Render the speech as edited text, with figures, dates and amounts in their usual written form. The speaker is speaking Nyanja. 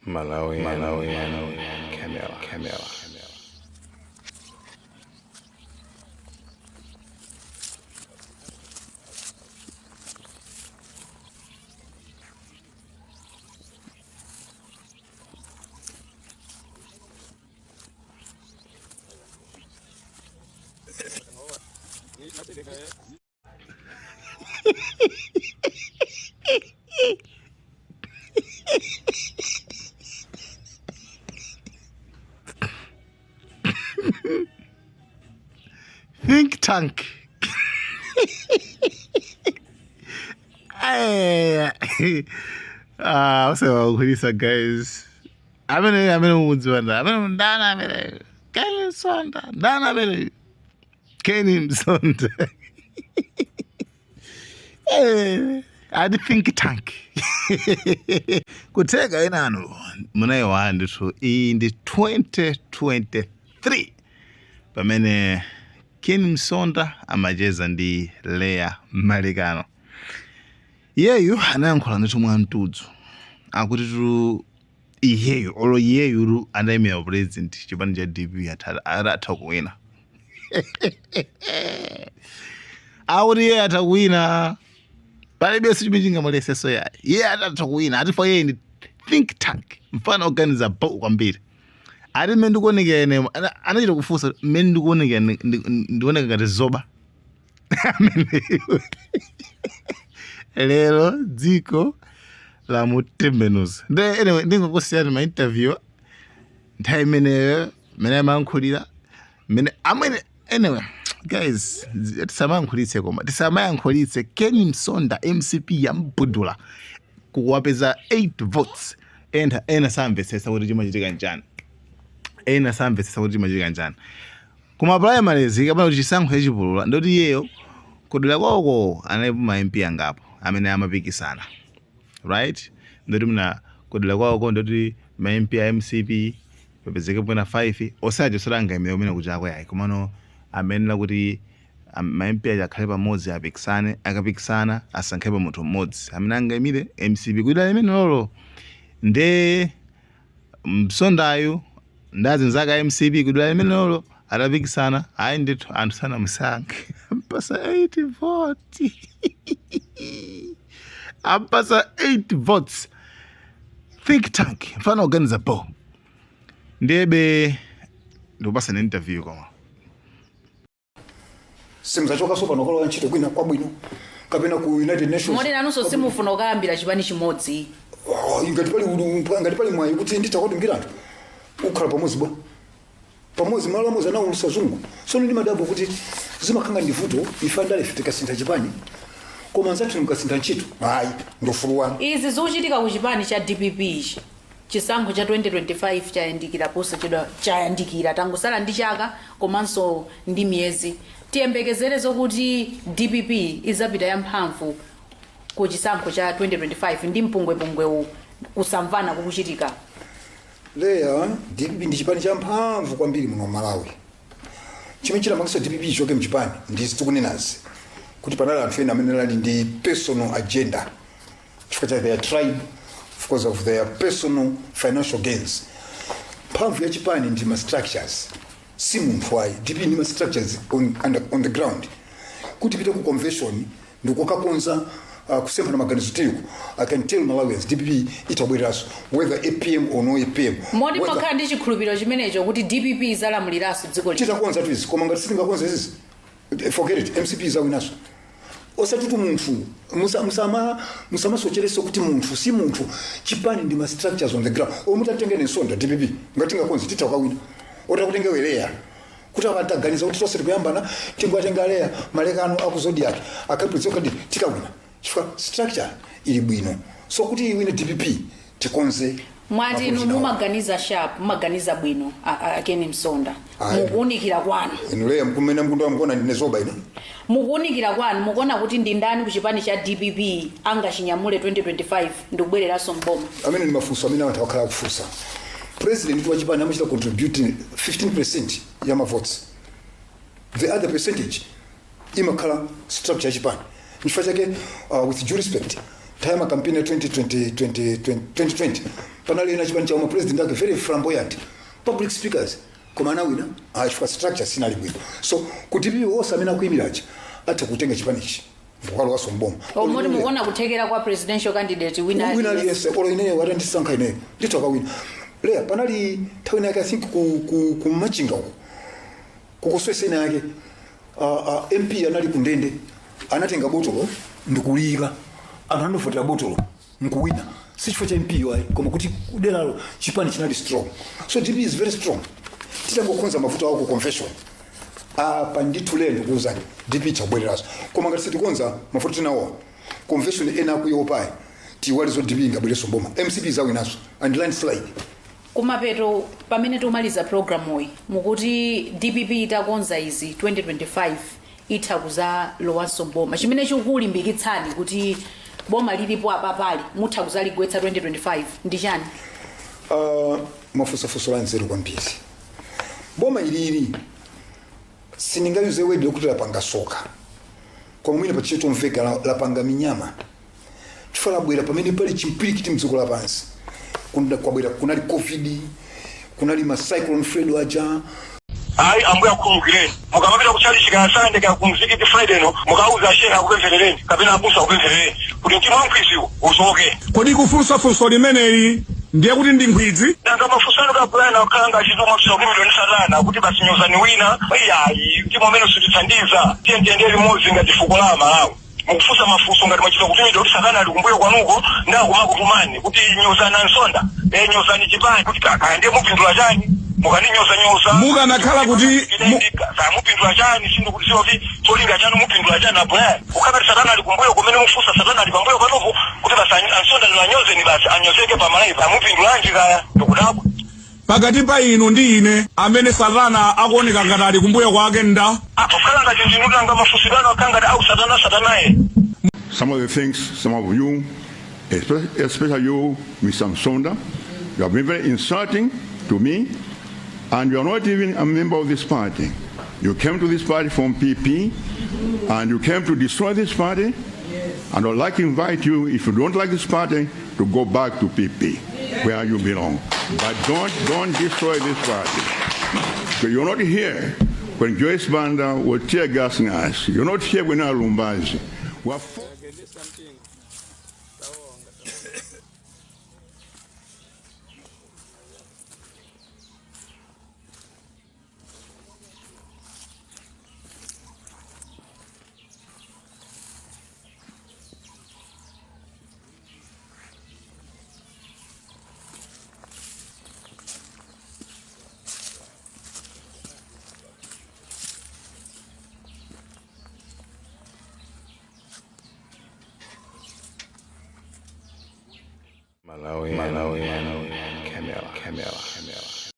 Malawi, Camera. Think tank. What's up, guys? I'm in woods one. I'm in Dana. Kenny Sonda. Dana. Kenny Sonda. I'd think tank. Kutega inano munayo wanditu in the 2023 pamene Kenny Sonda amajeza ndi Leah Malikano. Iyeyu anayankhula ndi mwantudzo akuti tu iyeyu olo iyeyu anayimira president chipani cha DP atatha kuwina. Akuti iye atakuwina palibe sichimichinga maleseso yaye iye atatha kuwina ati for yeye ndi think tank mfana organiza bo kwambiri ati mmene ndikuoneka ene anachita kufunsa mmene ndikuoneka ndioneka ngati zoba lero dziko la mutembenuzi anyway ndingokosiyani ma interview nthawi imeneyo mmene amayankhulira mmene amwene anyway guys tisamayankhulitse koma tisamayankhulitse Kenny Sonda MCP yambudula kuwapeza 8 votes ena samvetsetsa kuti chimachitika njani kuma primaries kapena kuti chisankho chachipulula ndoti iyeyo kudula kwako analipo ma MP angapo amene amapikisana right ndoti mna kudula kwako ndoti ma MP a MCP pepezeke pona 5 osaje solanga imene umene kuchako yayi komano amenena kuti ma MP akhale pamodzi apikisane akapikisana asankhepo munthu mmodzi amene angaimire MCP kudala imene lolo nde Sondayo ndazinzaka MCP kudala imene lolo atapikisana hayi ndithu anthu sana musankhe ampasa 8 votes ampasa 8 votes think tank mfana organiza bo ndebe ndopasa interview koma simzachoka sopa nokolo ntchito kwina kwabwino kapena ku United Nations modi nanunso simufuna ukayambira chipani chimodzi ngati pali mwayi kuti nditakodingira anthu ukhala pamodzi malo amodzi anaulusa zungu sono ndi madabo kuti zimakhanga ndi vuto ife ndale tikasintha chipani koma nzathu mukasintha ntchito hayi ndofuluwana izi zikuchitika ku chipani cha DPP ichi chisankho cha 2025 chayandikira posa chayandikira tangosala ndi chaka komanso ndi miyezi tiyembekezere zokuti DPP izapita yamphamvu ku chisankho cha 2025 ndi mpungwepungwe kusamvana kukuchitika. Leya DPP ndi chipani cha mphamvu kwambiri muno Malawi. Chimene chilamangisa DPP choke mchipani ndi tikunenazi kuti panala anthu ena amene ali ndi personal agenda chifukwa cha their tribe because of their personal financial gains. Mphamvu ya chipani ndi ma structures si munthu wayi DPP ndi ma structures on the ground kuti pita ku convention ndikukakonza kusemphana maganizo tiko I can tell Malawians DPP itabweraso whether APM or no APM modi makhala ndi chikhulupiriro chimenecho kuti DPP izalamuliraso dziko lino titakonza twizi koma ngati sitingakonza izi forget it MCP izawinaso osatutu munthu musamasochereso kuti munthu si munthu chipani ndi ma structures on the ground omutatengene Sonda DPP ngati ngakonza titakawina otakutenge Leah kuti akataganiza kuti tonse tikuyambana tingwatenga Leah Malikano akuzodiac akapitsoka ndi tikawina chifukwa structure ili bwino so kuti iwine DPP tikonze mwati inu mumaganiza sharp mumaganiza bwino Kenny Sonda mukuunikira kwanu Leah mkumene mkundu amkona ndine zoba ine mukuunikira kwanu mukuona kuti ndi ndani ku chipani cha DPP angachinyamule 2025 ndikubwereraso mboma amene ndi mafunso amene anthu akhala kufunsa president wa chipani amachita contribute 15% ya ma votes the other percentage imakhala structure ya chipani nifachake with due respect time campaign 2020 panali ina chipani cha president ake very flamboyant public speakers koma na wina infrastructure sina libwino so kuti biwo osamena kuimiracha ati kutenga chipanichi vukalo wasomboma omuri muona kutekera kwa presidential candidate wina yes olo ine watandisanka ine nditoka wina lea panali tawina yake I think ku machinga kukuswesena yake MP anali kundende anatenga botolo ndikulika anthu anofotera botolo nkuwina sichifo cha MP wayi koma kuti kudelalo chipani chinali strong so DP is very strong titangokonza mavuto ako confession apa nditulendo kuuzani DP chabwereraso koma ngati sitikonza mavuto tinawo convention ena kuyopayi tiwalizo DP ngabwereso mboma MCP zawinaso and landslide kumapeto pamene tumaliza program oyi mukuti DPP itakonza izi 2025 itha kuza lowanso boma chimene chikulimbikitsani kuti boma lilipo apapali mutha kuzaligwetsa 2025 ndi chani mafusafuso lanzeru kwambiri boma ilili siningayuze wedi lokuti lapanga soka kwa mwina pa chicheto mveka lapanga minyama chifala bwera pamene pali chimpirikiti mdziko lapansi kwabwera kunali covid kunali macyclone Fredo aja ai ambuya kukhululukireni mukamapita kuchalishika Sunday ka kumzikiti Friday no mukauza sheha kupempherereni kapena abusa kupempherereni kuti mtima wamkhristu usoke kodi kufunsa limeneli ndiye kuti ndi nkhwidzi nanga mafusano ka plan akanga achizoma kusokimiro ni satana kuti basinyozani wina ayi mtima umene usitithandiza tiyendere limodzi ngati fuko la Malawi mukufusa mafuso ngati machito kutumidwa kuti satana ali kumbuyo kwanuko ndako makutumani kuti nyozana nsonda nyozani chipani kuti kaka ndiye mupindula chani mukaninyoza mukanakhala kuti mupindula chani sindu kuti siyovi cholinga chanu mupindula chani abwera ukakati satana ali kumbuyo kumene mufusa satana ali pambuyo panopo kuti basi ansonda linanyozeni basi anyozeke pamalayi pamupindulanji kaya ndokudabwa pakati pa inu ndi ine amene satana akuoneka ngati ali kumbuyo kwake nda kukhala ngati ndinutanga mafusidano akangati au satanaye. Some of the things, some of you, especially you, Mr. Nsonda, you have been very insulting to me, and you are not even a member of this party. You came to this party from PP, and you came to destroy this party, and I'd like to invite you, if you don't like this party, to go back to PP, where you belong. But don't destroy this party. Because you're not here when Joyce Banda was tear gassing us. You're not here when Lumbazi. Malawi, Camera.